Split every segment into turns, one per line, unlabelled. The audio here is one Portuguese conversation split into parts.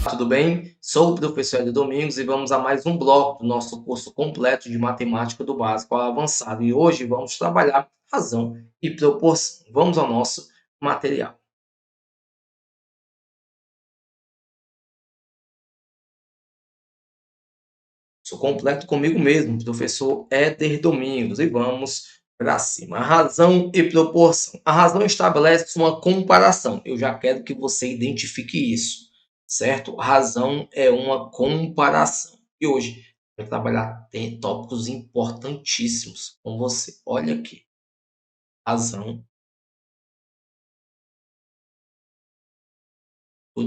Tudo bem? Sou o professor Hélio Domingos e vamos a mais um bloco do nosso curso completo de matemática do básico ao avançado. E hoje vamos trabalhar razão e proporção. Vamos ao nosso material. Sou completo comigo mesmo, professor Éder Domingos, e vamos para cima. Razão e proporção. A razão estabelece uma comparação. Eu já quero que você identifique isso, certo? Razão é uma comparação. E hoje eu vou trabalhar tópicos importantíssimos com você. Olha aqui. Razão.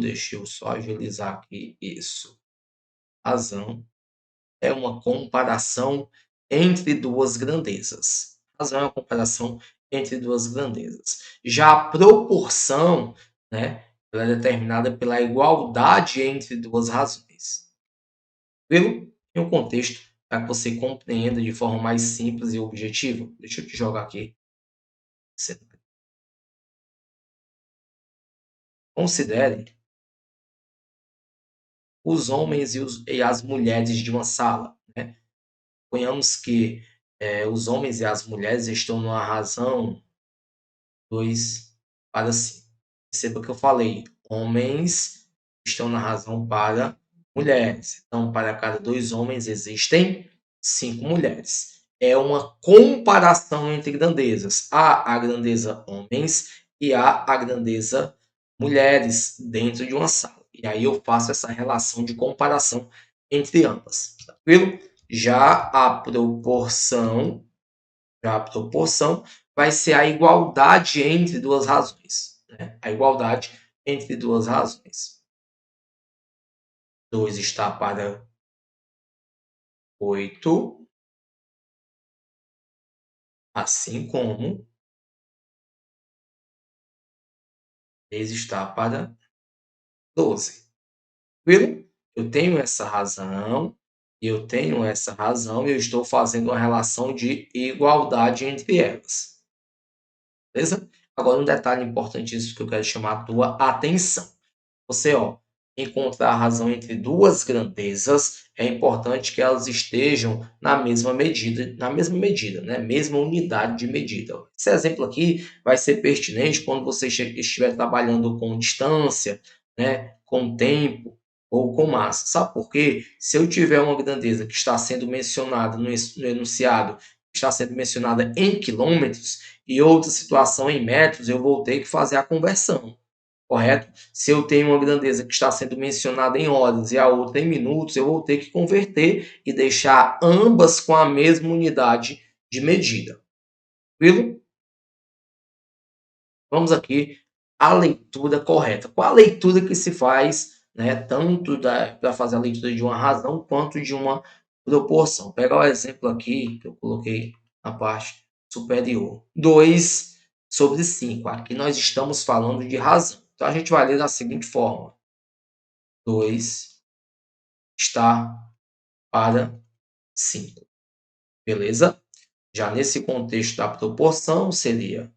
Deixa eu só agilizar aqui isso. Razão é uma comparação entre duas grandezas. Razão é uma comparação entre duas grandezas. Já a proporção, né, ela é determinada pela igualdade entre duas razões. Viu? Em um contexto para que você compreenda de forma mais simples e objetiva. Deixa eu te jogar aqui. Considere os homens e as mulheres de uma sala, né? Suponhamos que os homens e as mulheres estão numa razão 2 para 5. Perceba que eu falei, homens estão na razão para mulheres. Então, para cada 2 homens existem 5 mulheres. É uma comparação entre grandezas. Há a grandeza homens e há a grandeza mulheres dentro de uma sala. E aí eu faço essa relação de comparação entre ambas. Tranquilo? Já a proporção vai ser a igualdade entre duas razões. Né? A igualdade entre duas razões. 2 está para 8, assim como 3 está para 12. Viu? Eu tenho essa razão, e eu tenho essa razão, e eu estou fazendo uma relação de igualdade entre elas. Beleza? Agora, um detalhe importantíssimo que eu quero chamar a tua atenção. Você, encontrar a razão entre duas grandezas, é importante que elas estejam na mesma medida, né? Mesma unidade de medida. Esse exemplo aqui vai ser pertinente quando você estiver trabalhando com distância, né? Com tempo ou com massa. Sabe por quê? Se eu tiver uma grandeza que está sendo mencionada no enunciado, está sendo mencionada em quilômetros, e outra situação em metros, eu vou ter que fazer a conversão. Correto? Se eu tenho uma grandeza que está sendo mencionada em horas e a outra em minutos, eu vou ter que converter e deixar ambas com a mesma unidade de medida. Tranquilo? Vamos aqui à leitura correta. Qual a leitura que se faz, né, tanto para fazer a leitura de uma razão quanto de uma proporção? Vou pegar o exemplo aqui que eu coloquei na parte superior. 2 sobre 5. Aqui nós estamos falando de razão. Então, a gente vai ler da seguinte forma. 2 está para 5. Beleza? Já nesse contexto da proporção, seria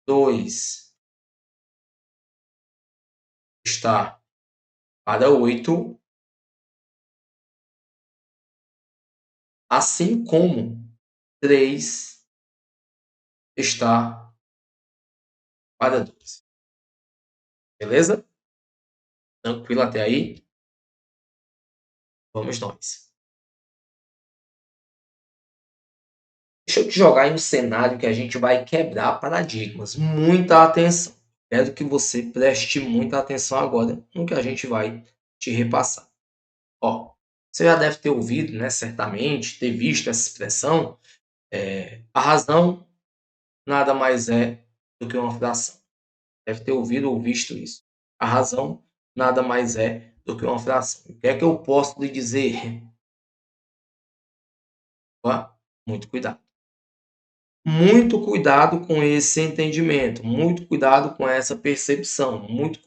2 está para 8, assim como 3 está para 12. Beleza? Tranquilo até aí? Vamos nós. Deixa eu te jogar em um cenário que a gente vai quebrar paradigmas. Muita atenção. Quero que você preste muita atenção agora no que a gente vai te repassar. Você já deve ter ouvido, né, certamente, ter visto essa expressão, a razão nada mais é do que uma fração. Deve ter ouvido ou visto isso. A razão nada mais é do que uma fração. O que é que eu posso lhe dizer? Muito cuidado. Muito cuidado com esse entendimento, muito cuidado com essa percepção, muito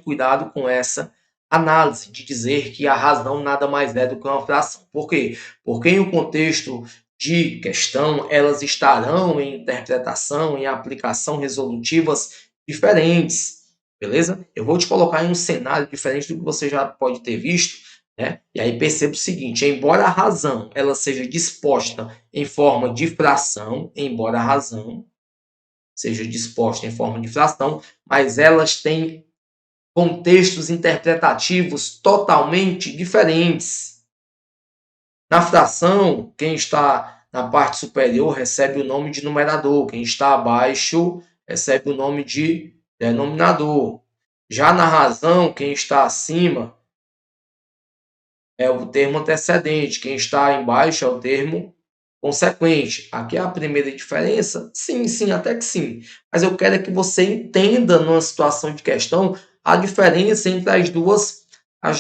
cuidado com essa análise de dizer que a razão nada mais é do que uma fração. Por quê? Porque em um contexto de questão, elas estarão em interpretação, em aplicação resolutivas diferentes, beleza? Eu vou te colocar em um cenário diferente do que você já pode ter visto, né? E aí perceba o seguinte, embora a razão ela seja disposta em forma de fração, embora a razão seja disposta em forma de fração, mas elas têm contextos interpretativos totalmente diferentes. Na fração, quem está na parte superior recebe o nome de numerador, quem está abaixo recebe o nome de denominador. Já na razão, quem está acima é o termo antecedente, quem está embaixo é o termo consequente. Aqui é a primeira diferença? Sim, sim, até que sim. Mas eu quero é que você entenda, numa situação de questão, a diferença entre as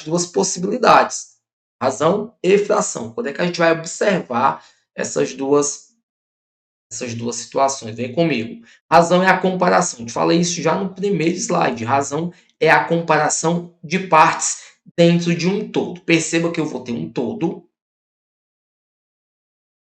duas possibilidades, razão e fração. Quando é que a gente vai observar essas duas situações? Vem comigo. Razão é a comparação. Eu te falei isso já no primeiro slide. Razão é a comparação de partes dentro de um todo. Perceba que eu vou ter um todo,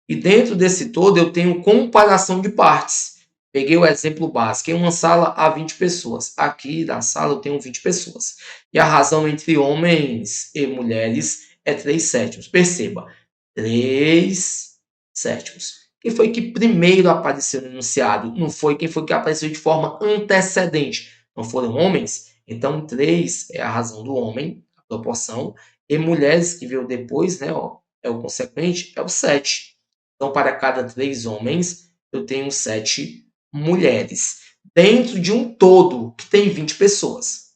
e dentro desse todo eu tenho comparação de partes. Peguei o exemplo básico. Em uma sala há 20 pessoas. Aqui na sala eu tenho 20 pessoas. E a razão entre homens e mulheres é 3 sétimos. Perceba, 3 sétimos. Quem foi que primeiro apareceu no enunciado? Não foi quem foi que apareceu de forma antecedente. Não foram homens? Então, 3 é a razão do homem, a proporção. E mulheres, que veio depois, né, ó, é o consequente, é o 7. Então, para cada 3 homens, eu tenho 7 mulheres. Dentro de um todo que tem 20 pessoas.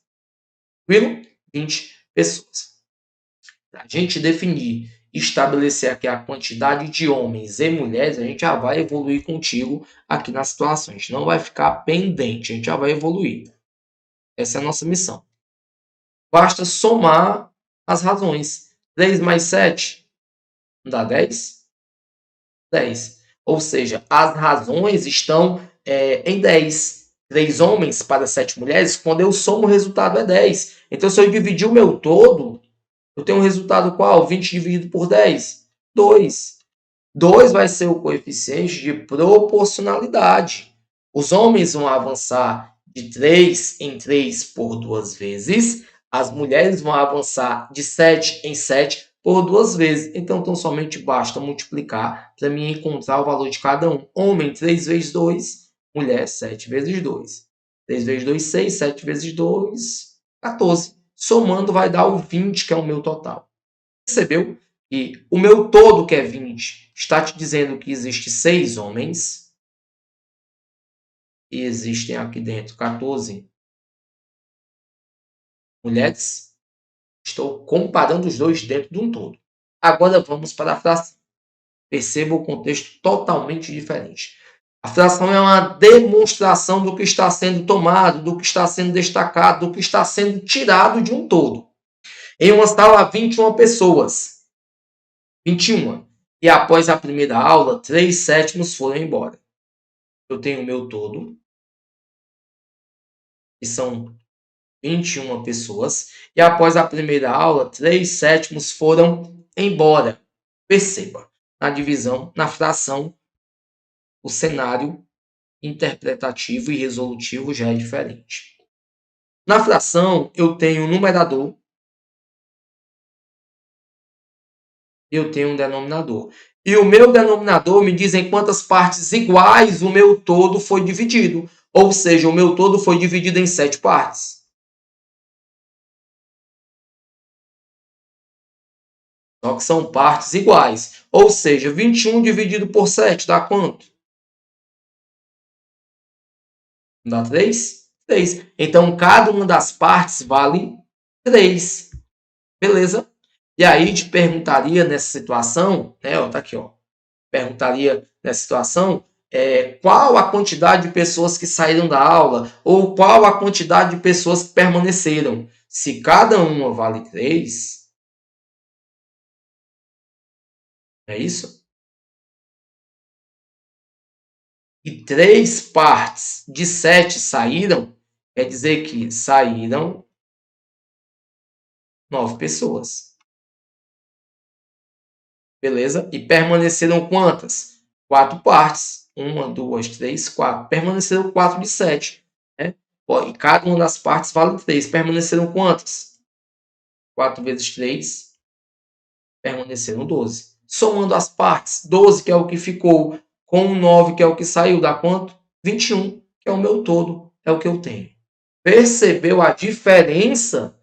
Tranquilo? 20 pessoas. Para a gente definir e estabelecer aqui a quantidade de homens e mulheres, a gente já vai evoluir contigo aqui na situação. A gente não vai ficar pendente, a gente já vai evoluir. Essa é a nossa missão. Basta somar as razões. 3 mais 7 não dá 10? 10. Ou seja, as razões estão em 10. 3 homens para 7 mulheres, quando eu somo o resultado é 10. Então, se eu dividir o meu todo, eu tenho um resultado qual? 20 dividido por 10? 2. 2 vai ser o coeficiente de proporcionalidade. Os homens vão avançar de 3 em 3 por 2 vezes, as mulheres vão avançar de 7 em 7 por 2 vezes. Então, tão somente basta multiplicar para mim encontrar o valor de cada um. Homem, 3 vezes 2, mulher, 7 vezes 2. 3 vezes 2, 6, 7 vezes 2, 14. Somando vai dar o 20, que é o meu total. Percebeu? E o meu todo, que é 20, está te dizendo que existe 6 homens e existem aqui dentro 14 mulheres. Estou comparando os dois dentro de um todo. Agora vamos para a fração. Perceba o contexto totalmente diferente. A fração é uma demonstração do que está sendo tomado, do que está sendo destacado, do que está sendo tirado de um todo. Em uma sala, 21 pessoas. 21. E após a primeira aula, 3 sétimos foram embora. Eu tenho o meu todo, que são 21 pessoas, e após a primeira aula, 3 sétimos foram embora. Perceba, na divisão, na fração, o cenário interpretativo e resolutivo já é diferente. Na fração, eu tenho um numerador, eu tenho um denominador. E o meu denominador me diz em quantas partes iguais o meu todo foi dividido. Ou seja, o meu todo foi dividido em 7 partes. Só que são partes iguais. Ou seja, 21 dividido por 7 dá quanto? Dá 3? 3. Então, cada uma das partes vale 3. Beleza? E aí te perguntaria nessa situação, né? Ó, tá aqui, ó. Perguntaria nessa situação qual a quantidade de pessoas que saíram da aula ou qual a quantidade de pessoas que permaneceram. Se cada uma vale 3, é isso? E 3 partes de 7 saíram, quer dizer que saíram 9 pessoas. Beleza? E permaneceram quantas? 4 partes. 1, 2, 3, 4. Permaneceram 4 de 7. Né? E cada uma das partes vale 3. Permaneceram quantas? 4 vezes 3. Permaneceram 12. Somando as partes, 12, que é o que ficou, com 9, que é o que saiu, dá quanto? 21, que é o meu todo, é o que eu tenho. Percebeu a diferença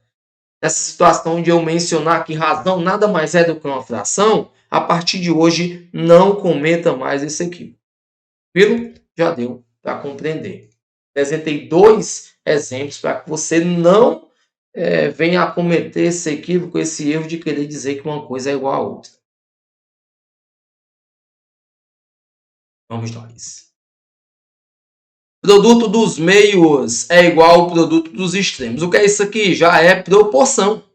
nessa situação de eu mencionar que razão nada mais é do que uma fração? A partir de hoje, não cometa mais esse equívoco. Viu? Já deu para compreender. Apresentei 2 exemplos para que você não venha a cometer esse equívoco, esse erro de querer dizer que uma coisa é igual a outra. Vamos nós. Produto dos meios é igual ao produto dos extremos. O que é isso aqui? Já é proporção.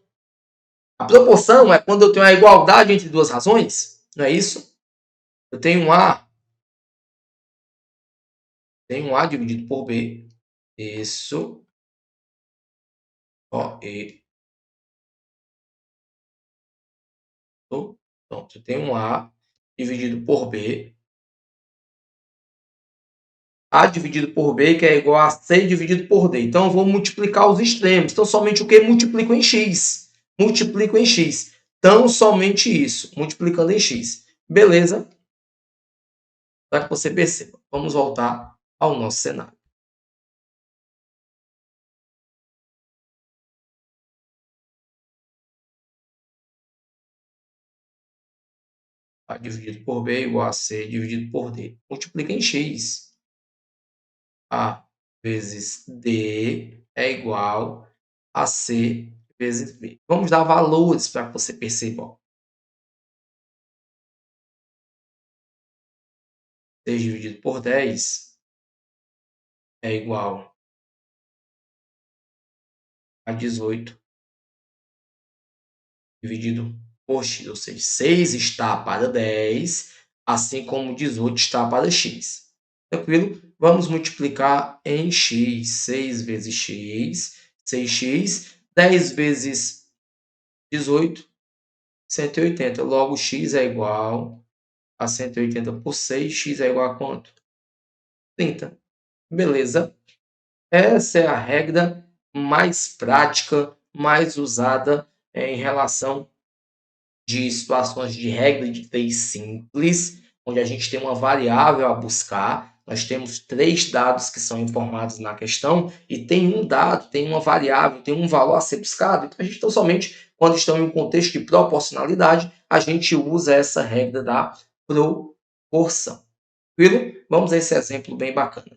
A proporção é quando eu tenho a igualdade entre duas razões, não é isso? Eu tenho um A dividido por B. Isso. Ó, e. Pronto. Eu tenho um A dividido por B. A dividido por B, que é igual a C dividido por D. Então, eu vou multiplicar os extremos. Então, somente o que? Multiplico em X. Multiplico em X. Então, somente isso. Multiplicando em X. Beleza? Para que você perceba. Vamos voltar ao nosso cenário. A dividido por B igual a C dividido por D. Multiplica em X. A vezes D é igual a C vezes B. Vamos dar valores para que você perceba. Ó. 6 dividido por 10 é igual a 18 dividido por x, ou seja, 6 está para 10, assim como 18 está para x. Tranquilo? Vamos multiplicar em x. 6 vezes x, 6x. 10 vezes 18, 180. Logo, x é igual a 180 por 6. X é igual a quanto? 30. Beleza? Essa é a regra mais prática, mais usada em relação de situações de regra de 3 simples, onde a gente tem uma variável a buscar. Nós temos 3 dados que são informados na questão e tem um dado, tem uma variável, tem um valor a ser buscado. Então, a gente, somente quando estamos em um contexto de proporcionalidade, a gente usa essa regra da proporção. Tranquilo? Vamos a esse exemplo bem bacana.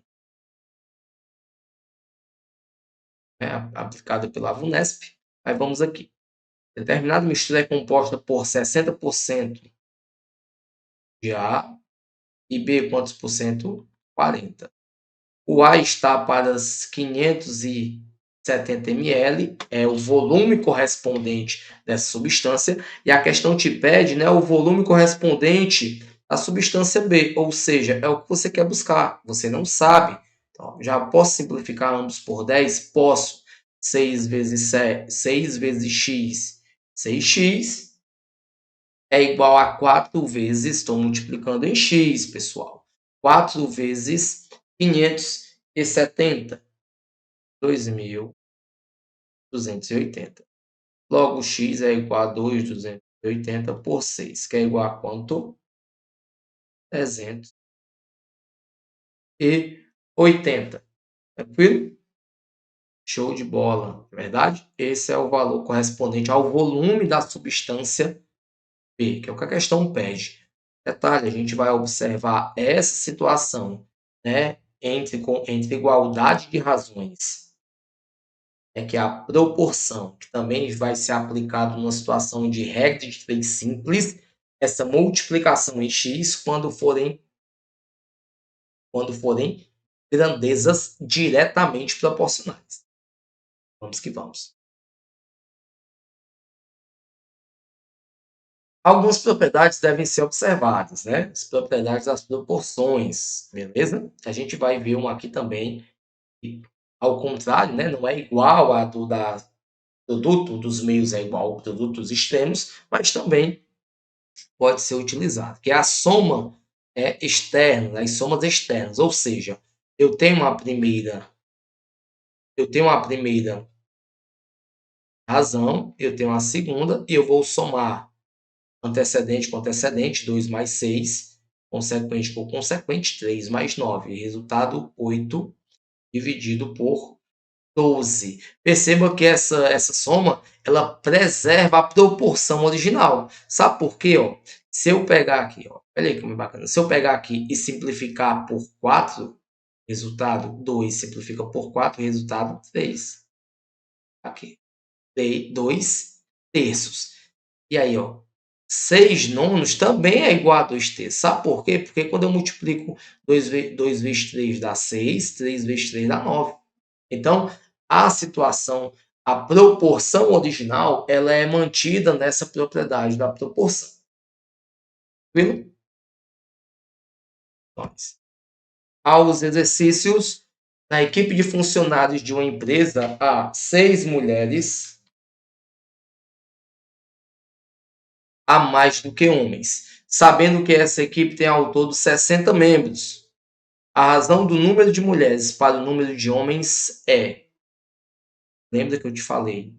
É aplicado pela VUNESP. Aí vamos aqui. Determinada mistura é composta por 60% de A e B quantos por cento? 40. O A está para 570 ml, é o volume correspondente dessa substância, e a questão te pede, né, o volume correspondente à substância B, ou seja, é o que você quer buscar, você não sabe. Então, já posso simplificar ambos por 10? Posso. 6 vezes 6 vezes x, 6x é igual a 4 vezes, estou multiplicando em x, pessoal. 4 vezes 570, 2.280. Logo, x é igual a 2.280 por 6, que é igual a quanto? 380. Tranquilo? Show de bola, é verdade? Esse é o valor correspondente ao volume da substância B, que é o que a questão pede. Detalhe, a gente vai observar essa situação, né, entre igualdade de razões, é que a proporção, que também vai ser aplicado numa situação de regra de 3 simples, essa multiplicação em x quando forem grandezas diretamente proporcionais. Vamos que vamos. Algumas propriedades devem ser observadas, né? As propriedades das proporções, beleza? A gente vai ver uma aqui também, que, ao contrário, né? Não é igual a do da produto dos meios é igual ao produto dos extremos, mas também pode ser utilizado, que é a soma externa, as somas externas, ou seja, eu tenho uma primeira razão, eu tenho uma segunda, e eu vou somar antecedente com antecedente, 2 mais 6, consequente com consequente, 3 mais 9, resultado 8 dividido por 12. Perceba que essa soma, ela preserva a proporção original. Sabe por quê? Ó? Se eu pegar aqui, ó, olha aí como é bacana. Se eu pegar aqui e simplificar por 4, resultado 2 simplifica por 4, resultado 3. Aqui, 2 terços. E aí, ó, 6 nonos também é igual a 2 terços. Sabe por quê? Porque quando eu multiplico 2 vezes 3 dá 6, 3 vezes 3 dá 9. Então, a situação, a proporção original, ela é mantida nessa propriedade da proporção. Tranquilo? Aos exercícios, na equipe de funcionários de uma empresa, há 6 mulheres a mais do que homens, sabendo que essa equipe tem ao todo 60 membros. A razão do número de mulheres para o número de homens é, lembra que eu te falei,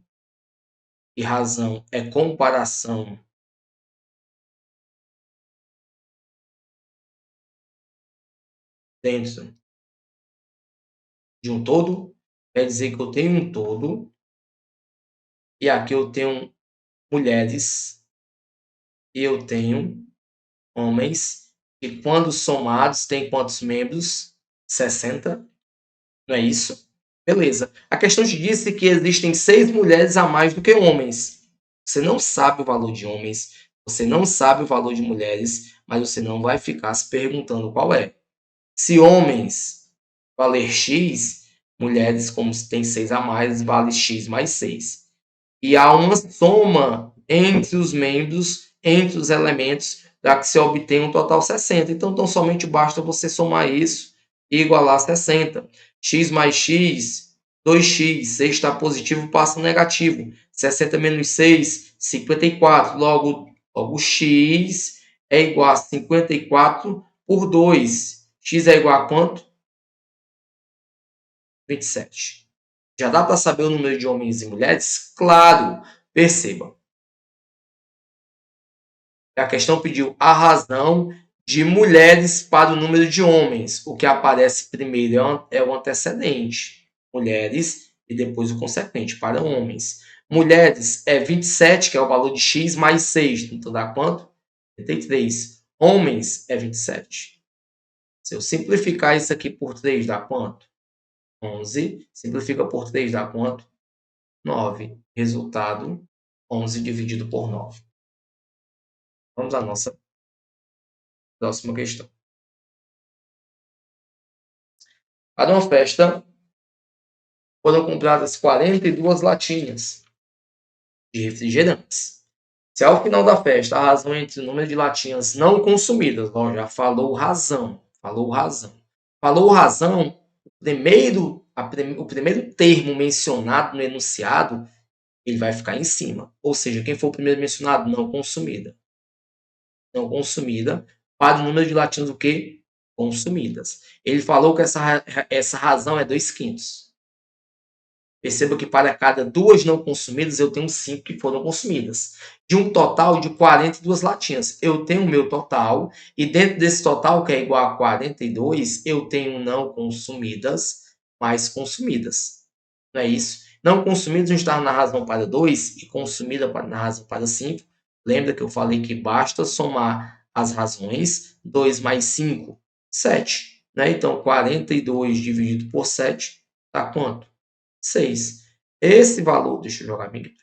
e razão é comparação dentro de um todo, quer dizer que eu tenho um todo, e aqui eu tenho mulheres, e eu tenho homens, e quando somados tem quantos membros? 60, não é isso? Beleza. A questão te disse que existem 6 mulheres a mais do que homens. Você não sabe o valor de homens, você não sabe o valor de mulheres, mas você não vai ficar se perguntando qual é. Se homens valer X, mulheres, como tem 6 a mais, vale X mais 6. E há uma soma entre os membros, entre os elementos, para que se obtenha um total 60. Então, somente basta você somar isso e igualar 60. X mais X, 2x. 6 está positivo, passa negativo. 60 menos 6, 54. Logo x é igual a 54 por 2. X é igual a quanto? 27. Já dá para saber o número de homens e mulheres? Claro, perceba. A questão pediu a razão de mulheres para o número de homens. O que aparece primeiro é o antecedente, mulheres, e depois o consequente, para homens. Mulheres é 27, que é o valor de x, mais 6. Então dá quanto? 33. Homens é 27. Se eu simplificar isso aqui por 3, dá quanto? 11. Simplifica por 3, dá quanto? 9. Resultado, 11 dividido por 9. Vamos à nossa próxima questão. Para uma festa, foram compradas 42 latinhas de refrigerantes. Se ao final da festa a razão entre o número de latinhas não consumidas, já falou razão, o primeiro termo mencionado no enunciado, ele vai ficar em cima. Ou seja, quem for o primeiro mencionado, não consumida. Não consumida, para o número de latinhas o quê? Consumidas. Ele falou que essa razão é 2/5. Perceba que para cada 2 não consumidas, eu tenho 5 que foram consumidas. De um total de 42 latinhas. Eu tenho o meu total, e dentro desse total, que é igual a 42, eu tenho não consumidas mais consumidas. Não é isso? Não consumidas está na razão para 2 e consumida na razão para 5. Lembra que eu falei que basta somar as razões. 2 mais 5, 7. Né? Então, 42 dividido por 7 dá quanto? 6. Esse valor, deixa eu jogar bem aqui.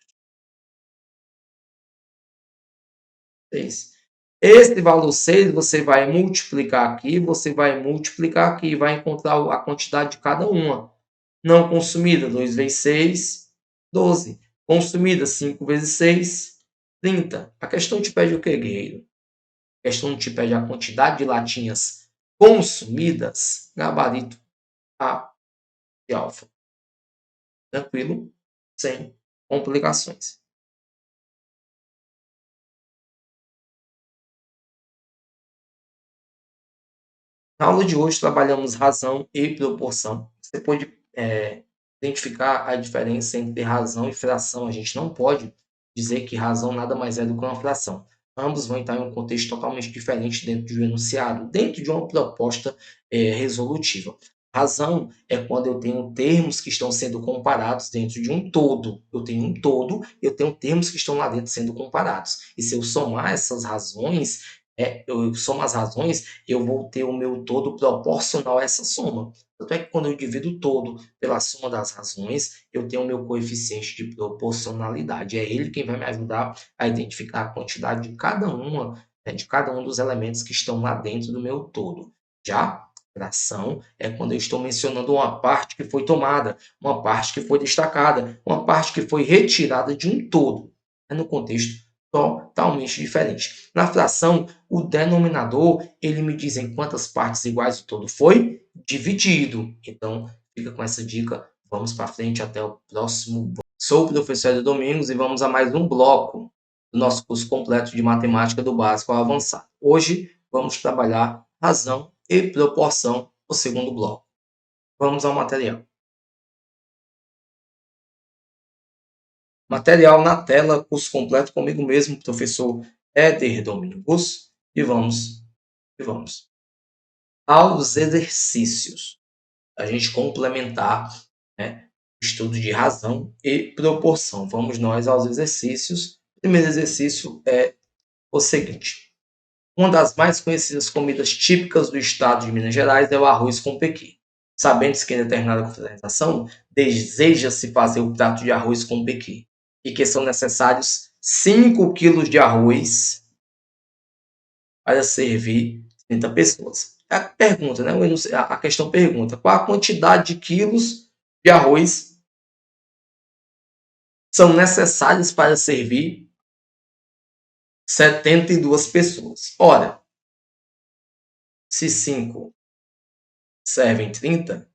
6. Esse valor 6, você vai multiplicar aqui, e vai encontrar a quantidade de cada uma. Não consumida, 2 vezes 6, 12. Consumida, 5 vezes 6, 30. A questão te pede o que, guerreiro? A questão te pede a quantidade de latinhas consumidas, gabarito A de alfa. Tranquilo? Sem complicações. Na aula de hoje trabalhamos razão e proporção. Você pode identificar a diferença entre razão e fração. A gente não pode dizer que razão nada mais é do que uma fração. Ambos vão estar em um contexto totalmente diferente dentro de um enunciado, dentro de uma proposta resolutiva. Razão é quando eu tenho termos que estão sendo comparados dentro de um todo. Eu tenho um todo, eu tenho termos que estão lá dentro sendo comparados. E se eu somar essas razões, eu somo as razões, eu vou ter o meu todo proporcional a essa soma. Tanto é que quando eu divido o todo pela soma das razões, eu tenho o meu coeficiente de proporcionalidade. É ele quem vai me ajudar a identificar a quantidade de cada uma, de cada um dos elementos que estão lá dentro do meu todo. Já fração é quando eu estou mencionando uma parte que foi tomada, uma parte que foi destacada, uma parte que foi retirada de um todo. É no contexto totalmente diferente. Na fração, o denominador, ele me diz em quantas partes iguais o todo foi dividido. Então, fica com essa dica. Vamos para frente até o próximo bloco. Sou o professor Hélio Domingos e vamos a mais um bloco do nosso curso completo de matemática do básico ao avançado. Hoje, vamos trabalhar razão e proporção, o segundo bloco. Vamos ao material. Material na tela, curso completo comigo mesmo, professor Éder Domingos. E vamos aos exercícios. A gente complementar, né, o estudo de razão e proporção. Vamos nós aos exercícios. O primeiro exercício é o seguinte. Uma das mais conhecidas comidas típicas do estado de Minas Gerais é o arroz com pequi. Sabendo-se que em determinada confraternização deseja-se fazer o prato de arroz com pequi e que são necessários 5 quilos de arroz para servir 30 pessoas. A pergunta, né? A questão pergunta: qual a quantidade de quilos de arroz são necessários para servir 72 pessoas? Ora, se 5 servem 30,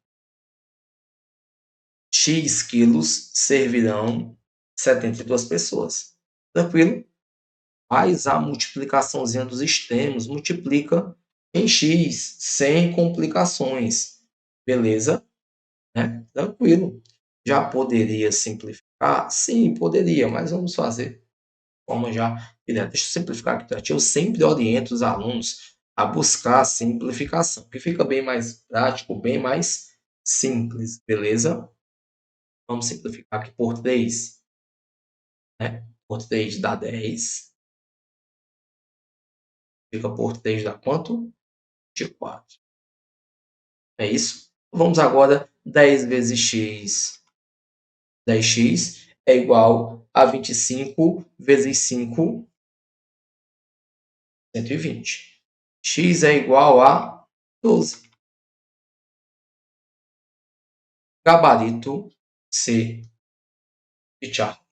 X quilos servirão 72 pessoas. Tranquilo? Faz a multiplicaçãozinha dos extremos, multiplica em X, sem complicações. Beleza? Né? Tranquilo. Já poderia simplificar? Sim, poderia, mas vamos fazer de forma já direta. Deixa eu simplificar aqui para ti. Eu sempre oriento os alunos a buscar a simplificação, que fica bem mais prático, bem mais simples, beleza? Vamos simplificar aqui por 3. Né? Por 3 dá 10. Fica por 3 dá quanto? 24. É isso? Vamos agora 10 vezes x. 10x é igual a 25 vezes 5, 120. X é igual a 12. Gabarito C de Charlie.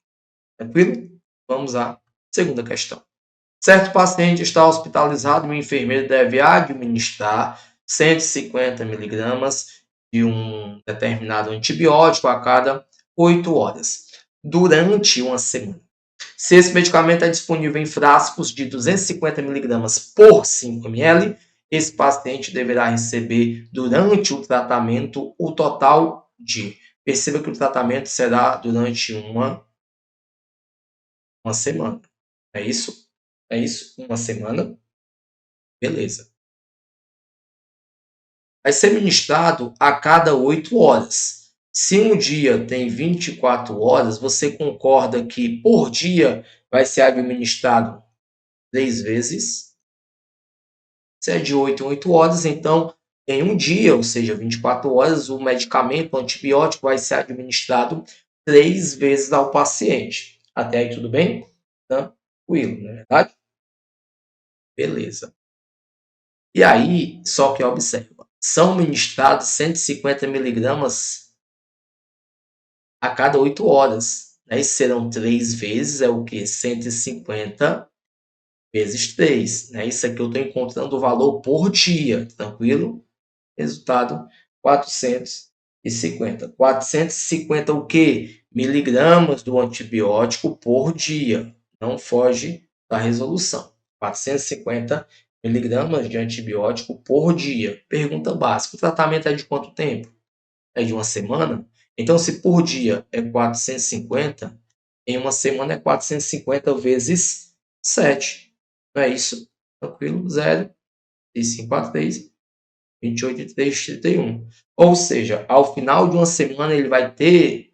Tranquilo? Vamos à segunda questão. Certo paciente está hospitalizado e o enfermeiro deve administrar 150 miligramas de um determinado antibiótico a cada 8 horas, durante uma semana. Se esse medicamento é disponível em frascos de 250 miligramas por 5 ml, esse paciente deverá receber durante o tratamento o total de. Perceba que o tratamento será durante uma semana. É isso? É isso? Uma semana? Beleza. Vai ser ministrado a cada 8 horas. Se um dia tem 24 horas, você concorda que por dia vai ser administrado 3 vezes? Se é de 8 em 8 horas, então em um dia, ou seja, 24 horas, o medicamento, o antibiótico vai ser administrado 3 vezes ao paciente. Até aí tudo bem? Tranquilo, não é verdade? Beleza. E aí, só que observa, são ministrados 150 miligramas a cada 8 horas. Né? E serão 3 vezes, é o que? 150 vezes 3. Né? Isso aqui eu estou encontrando o valor por dia, tranquilo? Resultado, 450. 450 o quê? miligramas do antibiótico por dia. Não foge da resolução. 450 miligramas de antibiótico por dia. Pergunta básica. O tratamento é de quanto tempo? É de uma semana? Então, se por dia é 450, em uma semana é 450 vezes 7. Não é isso? Tranquilo? 0, 543, 28, 3, 31. Ou seja, ao final de uma semana ele vai ter,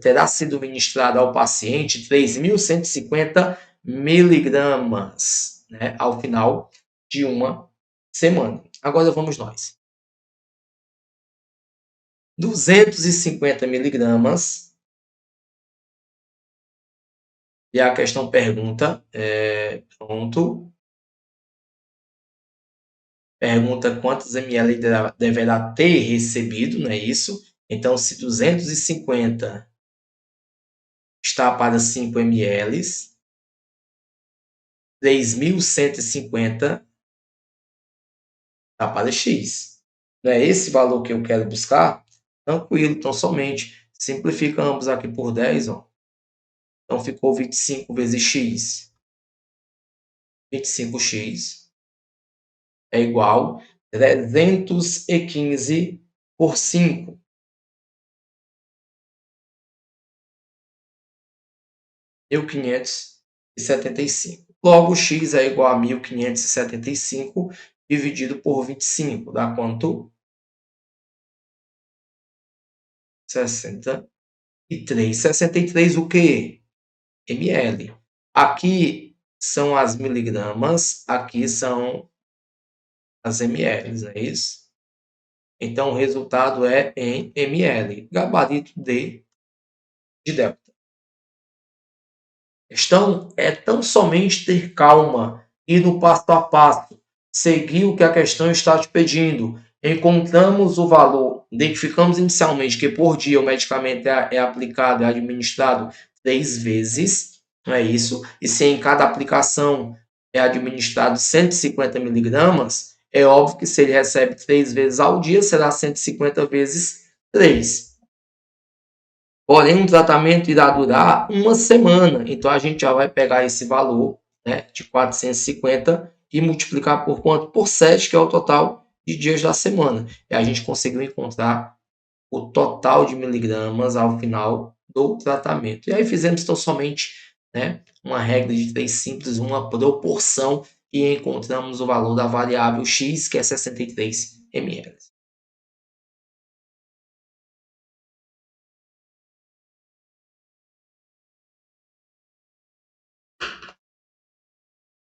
terá sido ministrado ao paciente 3.150 miligramas, né, ao final de uma semana. Agora vamos nós. 250 miligramas. E a questão pergunta, pronto. Pergunta quantos ml deverá ter recebido, não é isso? Então, se 250 está para 5 ml, 3.150 está para X. Não é esse valor que eu quero buscar? Tranquilo, então somente simplificamos aqui por 10, ó. Então ficou 25 vezes X. 25x é igual a 315 por 5. 1.575. Logo, x é igual a 1.575 dividido por 25. Dá quanto? 63. 63 o quê? ml. Aqui são as miligramas, aqui são as ml, não é isso? Então, o resultado é em ml. Gabarito D de delta. Questão é tão somente ter calma, ir no passo a passo, seguir o que a questão está te pedindo. Encontramos o valor, identificamos inicialmente que por dia o medicamento é aplicado, é administrado 3 vezes, não é isso? E se em cada aplicação é administrado 150 miligramas, é óbvio que se ele recebe 3 vezes ao dia, será 150 vezes 3. Porém, o tratamento irá durar uma semana. Então, a gente já vai pegar esse valor, né, de 450 e multiplicar por quanto? Por 7, que é o total de dias da semana. E a gente conseguiu encontrar o total de miligramas ao final do tratamento. E aí fizemos então somente, né, uma regra de 3 simples, uma proporção, e encontramos o valor da variável x, que é 63 ml.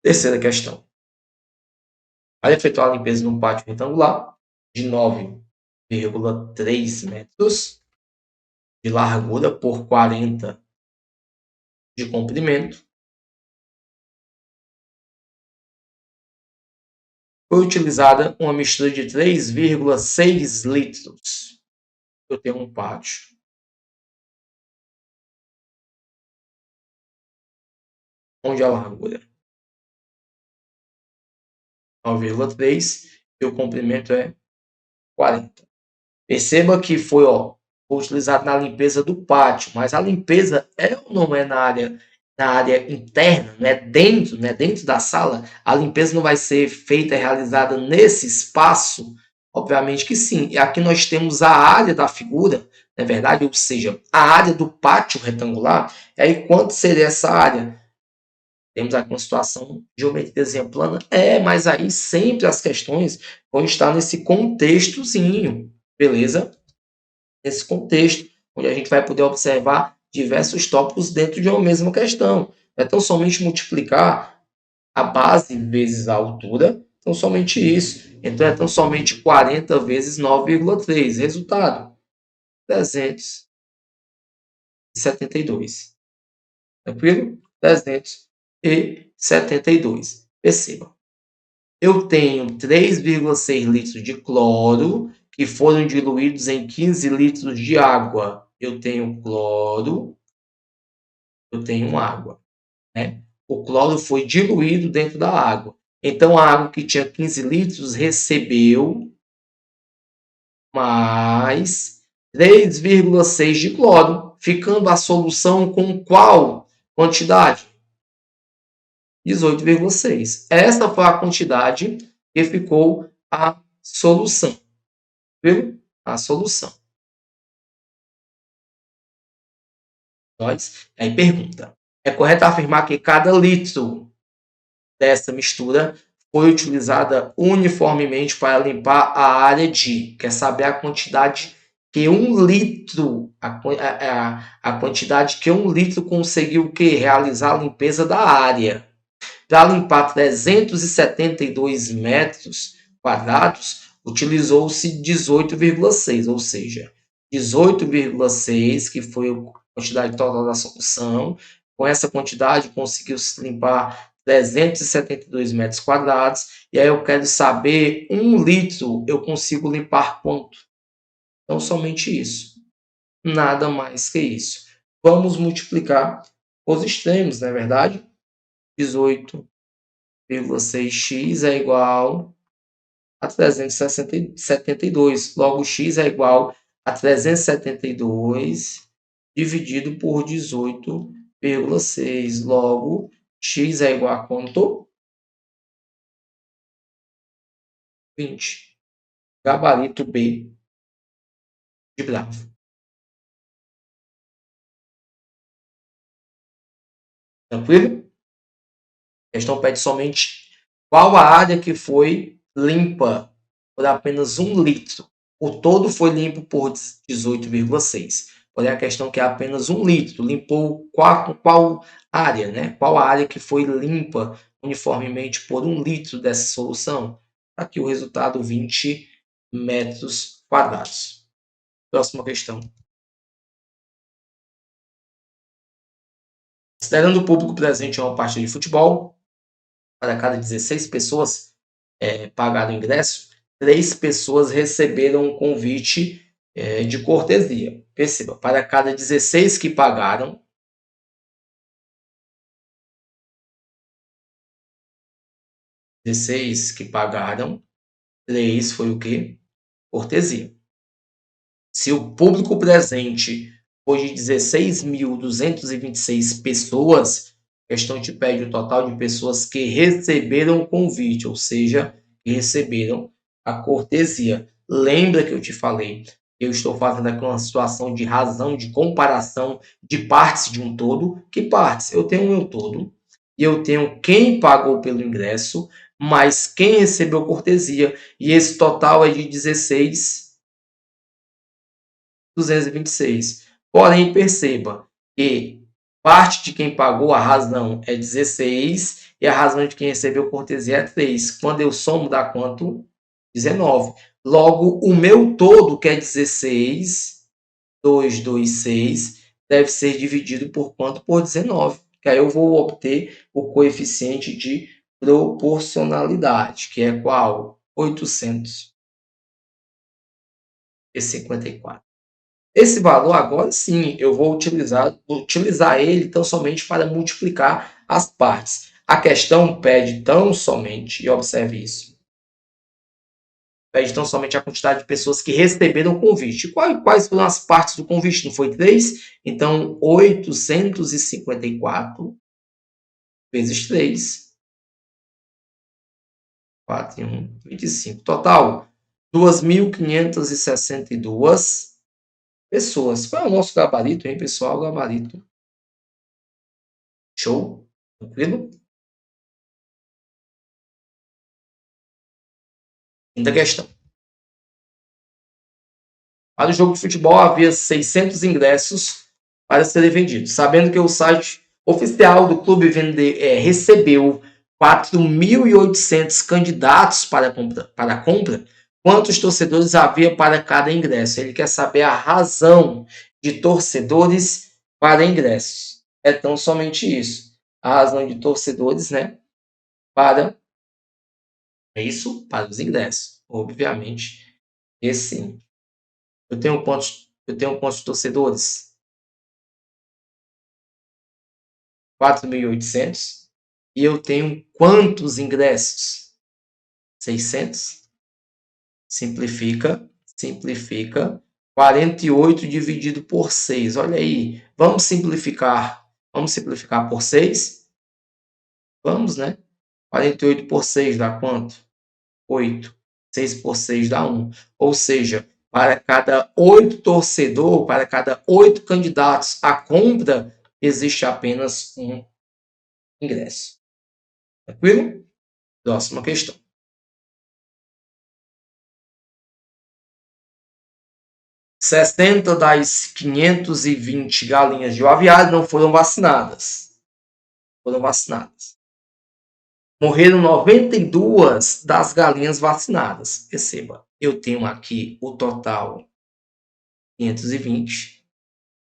Terceira questão. Para efetuar a limpeza de um pátio retangular de 9,3 metros de largura por 40 de comprimento, foi utilizada uma mistura de 3,6 litros. Eu tenho um pátio. Onde a largura 9,3 e o comprimento é 40. Perceba que foi utilizado na limpeza do pátio, mas a limpeza é ou não é na área interna, dentro da sala? A limpeza não vai ser feita, realizada nesse espaço? Obviamente que sim. E aqui nós temos a área da figura, não é verdade? Ou seja, a área do pátio retangular. E aí, quanto seria essa área? Temos aqui uma situação de geometria plana. Mas aí sempre as questões vão estar nesse contextozinho, beleza? Nesse contexto, onde a gente vai poder observar diversos tópicos dentro de uma mesma questão. É tão somente multiplicar a base vezes a altura, então somente isso. Então é tão somente 40 vezes 9,3. Resultado, 372. Tranquilo? 372. Perceba. Eu tenho 3,6 litros de cloro que foram diluídos em 15 litros de água. Eu tenho cloro, eu tenho água, né? O cloro foi diluído dentro da água. Então, a água que tinha 15 litros recebeu mais 3,6 de cloro. ficando a solução com qual quantidade? 18,6. Esta foi a quantidade que ficou a solução. Viu? A solução. Aí pergunta: é correto afirmar que cada litro dessa mistura foi utilizada uniformemente para limpar a área de? Quer saber a quantidade que um litro, a quantidade que um litro conseguiu o quê? Realizar a limpeza da área. Para limpar 372 metros quadrados, utilizou-se 18,6, ou seja, 18,6, que foi a quantidade total da solução. Com essa quantidade, conseguiu-se limpar 372 metros quadrados. E aí eu quero saber, 1 litro eu consigo limpar quanto? Então, somente isso. Nada mais que isso. Vamos multiplicar os extremos, não é verdade? 18,6x é igual a 372. Logo, x é igual a 372 dividido por 18,6. Logo, x é igual a quanto? 20. Gabarito B de Bravo. Tranquilo? A questão pede somente qual a área que foi limpa por apenas 1 litro. O todo foi limpo por 18,6. Porém, a questão que é apenas 1 litro. Limpou qual área, né? Qual a área que foi limpa uniformemente por 1 litro dessa solução? Aqui o resultado, 20 metros quadrados. Próxima questão. Considerando o público presente em uma partida de futebol, para cada 16 pessoas pagaram o ingresso, 3 pessoas receberam um convite de cortesia. Perceba, para cada 16 que pagaram, 16 que pagaram, 3 foi o quê? Cortesia. Se o público presente foi de 16.226 pessoas, a questão te pede o total de pessoas que receberam o convite, ou seja, que receberam a cortesia. Lembra que eu te falei? Eu estou fazendo aqui uma situação de razão, de comparação de partes de um todo. Que partes? Eu tenho o meu todo e eu tenho quem pagou pelo ingresso, mais quem recebeu cortesia. E esse total é de 16.226. Porém, perceba que parte de quem pagou a razão é 16 e a razão de quem recebeu cortesia é 3. Quando eu somo, dá quanto? 19. Logo, o meu todo, que é 16, 226, deve ser dividido por quanto? Por 19. Que aí eu vou obter o coeficiente de proporcionalidade, que é qual? 854. Esse valor agora sim, eu vou utilizar ele tão somente para multiplicar as partes. A questão pede tão somente, e observe isso, pede tão somente a quantidade de pessoas que receberam o convite. Quais foram as partes do convite? Não foi 3? Então, 854 vezes 3, 4 e 1, 25. Total, 2.562 pessoas. Qual é o nosso gabarito, hein, pessoal? Gabarito. Show? Tranquilo? Quinta questão. Para o jogo de futebol havia 600 ingressos para serem vendidos. Sabendo que o site oficial do clube recebeu 4.800 candidatos para a compra, quantos torcedores havia para cada ingresso? Ele quer saber a razão de torcedores para ingressos. É tão somente isso. A razão de torcedores, né? Para isso, para os ingressos. Obviamente, esse sim. Eu tenho quantos torcedores? 4.800. E eu tenho quantos ingressos? 600. Simplifica. 48 dividido por 6. Olha aí. Vamos simplificar. Vamos simplificar por 6? Vamos, né? 48 por 6 dá quanto? 8. 6 por 6 dá 1. Ou seja, para cada 8 torcedores, para cada 8 candidatos à compra, existe apenas um ingresso. Tranquilo? Próxima questão. 60 das 520 galinhas de aviário não foram vacinadas. Morreram 92 das galinhas vacinadas. Perceba, eu tenho aqui o total 520.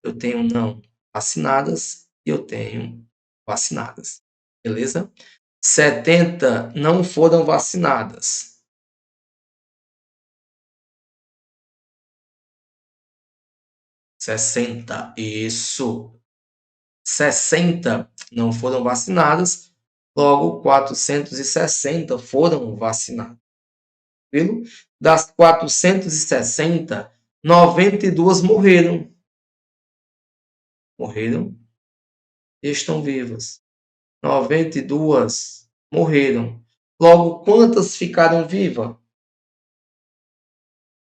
Eu tenho não vacinadas e eu tenho vacinadas. Beleza? 70 não foram vacinadas. 60, isso. 60 não foram vacinadas, logo 460 foram vacinadas. Viu? Das 460, 92 morreram. Morreram e estão vivas. 92 morreram. Logo, quantas ficaram vivas?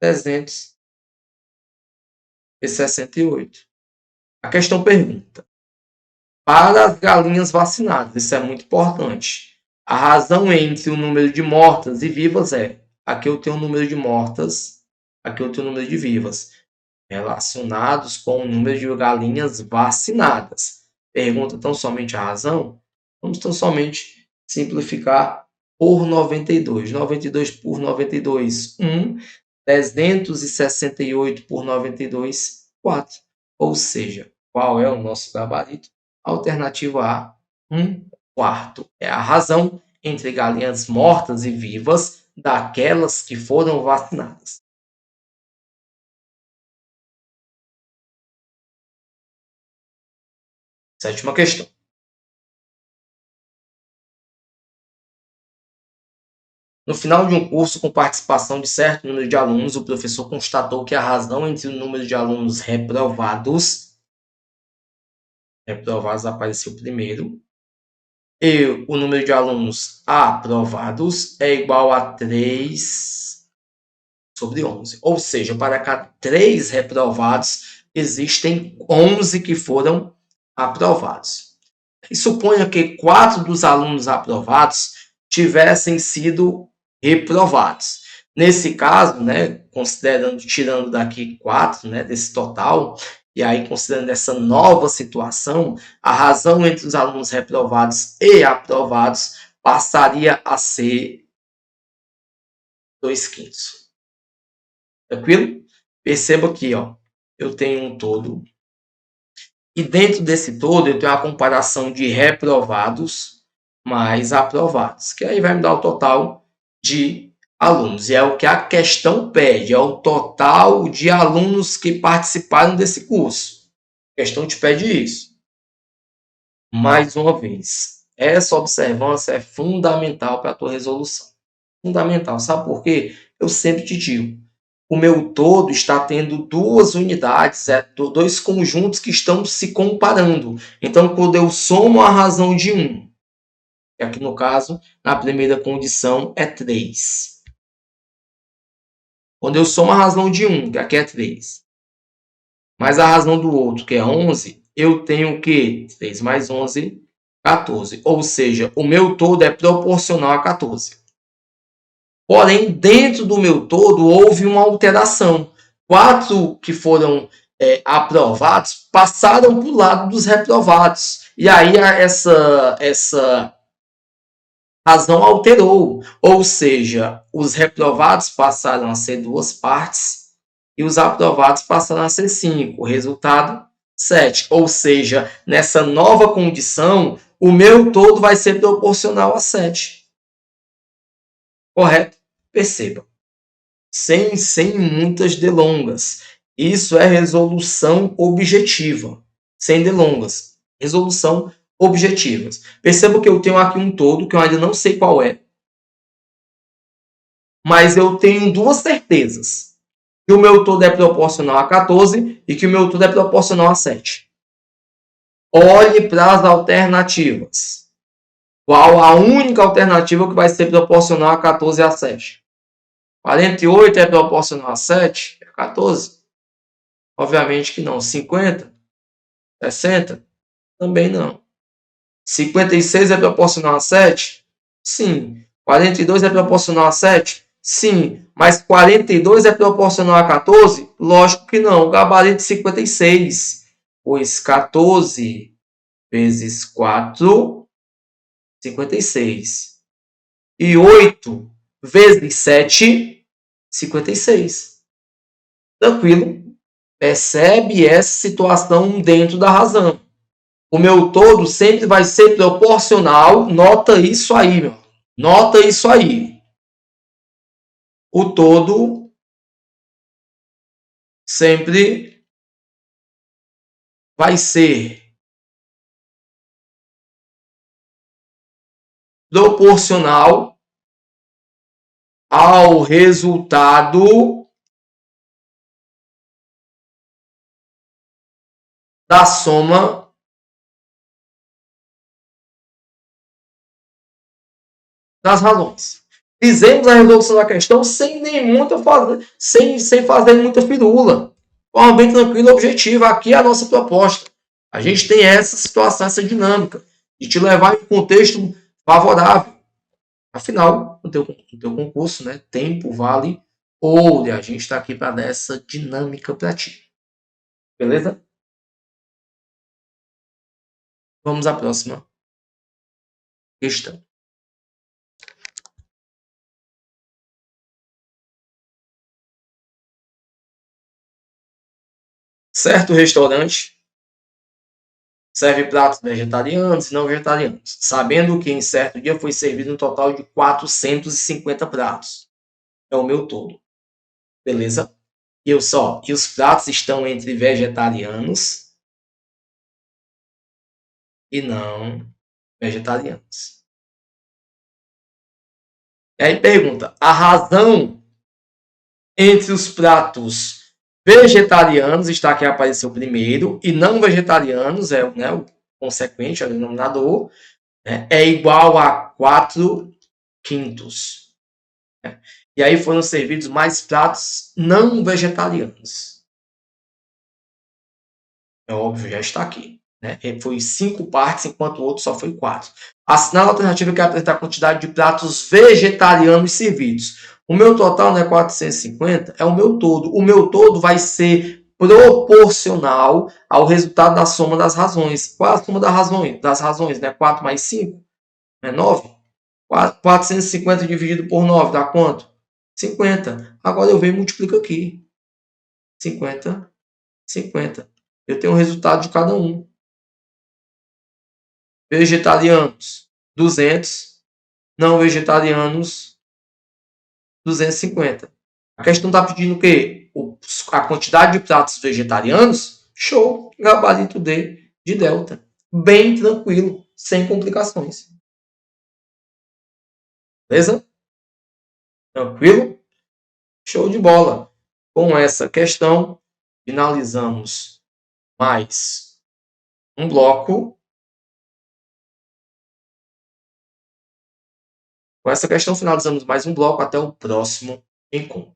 368. A questão pergunta: para as galinhas vacinadas, isso é muito importante. A razão entre o número de mortas e vivas é: aqui eu tenho o número de mortas, aqui eu tenho o número de vivas, relacionados com o número de galinhas vacinadas. Pergunta tão somente a razão? Vamos tão somente simplificar por 92. 92 por 92, 1. 368 por 92, 4. Ou seja, qual é o nosso gabarito? Alternativa A, 1/4. É a razão entre galinhas mortas e vivas daquelas que foram vacinadas. Sétima questão. No final de um curso com participação de certo número de alunos, o professor constatou que a razão entre o número de alunos reprovados apareceu primeiro, e o número de alunos aprovados é igual a 3/11. Ou seja, para cada 3 reprovados, existem 11 que foram aprovados. E suponha que 4 dos alunos aprovados tivessem sido reprovados. Nesse caso, né, tirando daqui 4, né, desse total, e aí considerando essa nova situação, a razão entre os alunos reprovados e aprovados passaria a ser 2/5. Tranquilo? Perceba aqui, ó, eu tenho um todo, e dentro desse todo eu tenho a comparação de reprovados mais aprovados, que aí vai me dar o total de alunos. E é o que a questão pede, é o total de alunos que participaram desse curso. A questão te pede isso. Mais uma vez, essa observância é fundamental para a tua resolução. Fundamental. Sabe por quê? Eu sempre te digo, o meu todo está tendo duas unidades, dois conjuntos que estão se comparando. Então, quando eu somo a razão de 1, que aqui no caso, na primeira condição, é 3. Quando eu somo a razão de 1, que aqui é 3, mais a razão do outro, que é 11, eu tenho o quê? 3 mais 11, 14. Ou seja, o meu todo é proporcional a 14. Porém, dentro do meu todo, houve uma alteração. 4 que foram aprovados passaram para o lado dos reprovados. E aí essa razão alterou. Ou seja, os reprovados passaram a ser 2 partes e os aprovados passaram a ser 5. O resultado, 7. Ou seja, nessa nova condição, o meu todo vai ser proporcional a 7. Correto? Perceba. Sem muitas delongas. Isso é resolução objetiva. Sem delongas. Resolução objetiva. Perceba que eu tenho aqui um todo, que eu ainda não sei qual é. Mas eu tenho duas certezas. que o meu todo é proporcional a 14 e que o meu todo é proporcional a 7. Olhe para as alternativas. Qual a única alternativa que vai ser proporcional a 14 e a 7? 48 é proporcional a 7? É 14? Obviamente que não. 50? 60? Também não. 56 é proporcional a 7? Sim. 42 é proporcional a 7? Sim. Mas 42 é proporcional a 14? Lógico que não. O gabarito de 56. Pois 14 vezes 4, 56. E 8 vezes 7, 56. Tranquilo? Percebe essa situação dentro da razão. O meu todo sempre vai ser proporcional. Nota isso aí, meu. Nota isso aí. O todo sempre vai ser proporcional ao resultado da soma das razões. Fizemos a resolução da questão sem fazer muita firula. De forma bem tranquila e objetiva. Aqui é a nossa proposta. A gente tem essa situação, essa dinâmica, de te levar em um contexto favorável. Afinal, no teu concurso, né, tempo vale ouro. A gente está aqui para dar essa dinâmica para ti. Beleza? Vamos à próxima questão. Certo restaurante serve pratos vegetarianos e não vegetarianos, sabendo que em certo dia foi servido um total de 450 pratos. É o meu todo. Beleza? E os pratos estão entre vegetarianos e não vegetarianos. E aí pergunta, a razão entre os pratos vegetarianos está aqui apareceu primeiro e não vegetarianos, né, o consequente, é o denominador, né, é igual a 4 quintos. Né? E aí foram servidos mais pratos não vegetarianos. É óbvio, já está aqui. Né? Foi 5 partes, enquanto o outro só foi 4. Assinala a alternativa que apresenta a quantidade de pratos vegetarianos servidos. O meu total não é 450, é o meu todo. O meu todo vai ser proporcional ao resultado da soma das razões. Qual é a soma das razões? Né? 4 mais 5 é 9. 450 dividido por 9 dá quanto? 50. Agora eu venho e multiplico aqui. 50, 50. Eu tenho o resultado de cada um. Vegetarianos, 200. Não vegetarianos, 250. A questão está pedindo o quê? A quantidade de pratos vegetarianos? Show! Gabarito D de delta. Bem tranquilo, sem complicações. Beleza? Tranquilo? Show de bola. Com essa questão, finalizamos mais um bloco. Com essa questão, finalizamos mais um bloco. Até o próximo encontro.